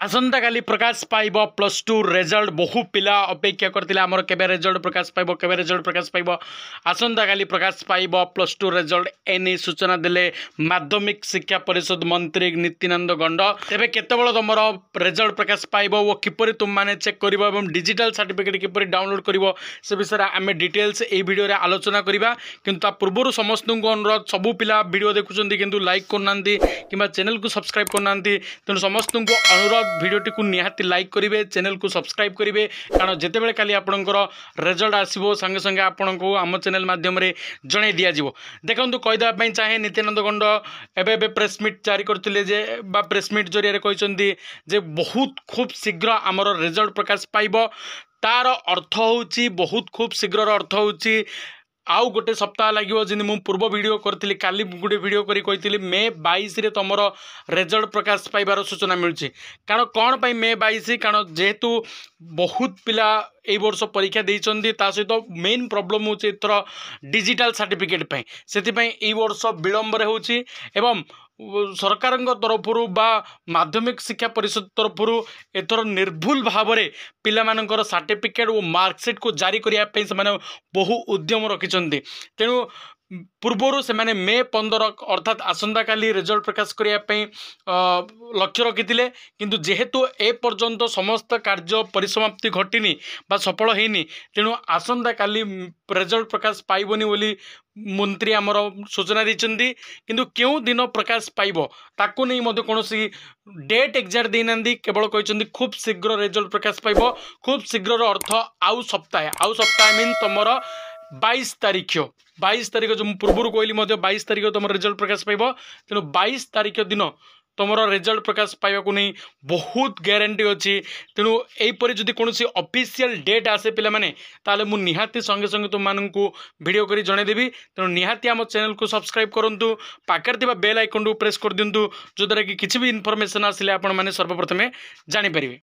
आसंता काली प्रकाश पाइब plus two result बहु पिला अपेक्षा करथिले हमर केबे रिजल्ट प्रकाश पाइब केबे रिजल्ट प्रकाश पाइब आसंता काली प्रकाश पाइब प्लस टू रिजल्ट एने सूचना देले माध्यमिक शिक्षा परिषद मंत्री नित्यानंद गंड तेबे केतेबेल तमर रिजल्ट प्रकाश पाइब ओ किपरि तुम माने चेक करिवो एवं डिजिटल सर्टिफिकेट किपरि डाउनलोड करिवो से विषय आमे डिटेल्स ए वीडियो रे आलोचना करिबा किंतु ता पूर्वरु समस्त को अनुरोध सबु पिला वीडियो देखुचंदी किंतु लाइक करनांती किबा चैनल को सब्सक्राइब करनांती तेनु समस्त को अनुरोध वीडियोटी को निहाती लाइक करेंगे चैनल को सब्सक्राइब करेंगे कारण जितेबाला खाली आपणकर रिजल्ट आसो संगे संगे आपण को आम चैनल माध्यम जन दि जाव देखो कहीदेवाई चाहे नित्यानंद गंड एवं प्रेस मीट जारी करते प्रेस मीट जरिए कहते जे बहुत खूब शीघ्र आमर रिजल्ट प्रकाश पाइब तार अर्थ होची बहुत खूब शीघ्र अर्थ होची आउ गोटे सप्ताह लगे जी मुझे पूर्व वीडियो करी काली गोटे वीडियो करी मे 22 रे तुम रिजल्ट प्रकाश पाइबार सूचना मिलूँ कारण कौन पाई मे 22 कारण जेहेतु बहुत पिला ए वर्ष परीक्षा देइचंदी ता सहित मेन प्रॉब्लम होची एथर डिजिटल सर्टिफिकेट पे सेति ए वर्ष विलंब रे होची एवं सरकार तरफ बा माध्यमिक शिक्षा परिषद तरफ एथर निर्भुल भाव में पिलामानकर सर्टिफिकेट और मार्कसीट को जारी करने से बहु उद्यम रखिंट तेणु पूर्वर से माने मे 15 अर्थात आसंता काली रिजल्ट प्रकाश करने लक्ष्य रखी किंतु जेहेतु ए पर्यंत समस्त कार्य परिसमाप्ति घटिनी बा सफल होनी तेणु आसंता काली रिजल्ट प्रकाश पाइबनी बोली मंत्री आमर सूचना देइचंदी किंतु क्यों दिन प्रकाश पाइब ताकू नहीं मध्य कौन डेट एग्जाक्ट देना केवल कहते खूब शीघ्र रिजल्ट प्रकाश पाइब खूब शीघ्र अर्थ आउ सप्ताह मीन तुमर 22 तारीख जो पूर्व कहली 22 तारीख तुम रिजल्ट प्रकाश पाइब तेणु 22 तारीख दिन तुम रिजल्ट प्रकाश पाइबा नहीं बहुत ग्यारंटी अच्छी तेणु यहीपरि जदि कौन ऑफिशियल डेट आसे पिला माने ताले मु निहाती संगे संगे तुम मानू वीडियो करी जनईदेवी तेणु निहाती आम चैनल को सब्सक्राइब करूँ पाखे बेल आइकन को प्रेस कर दिंतु जो द्वारा कि किसी भी इनफॉरमेशन आसिले आपण माने सर्वप्रथमे जानी परिवे।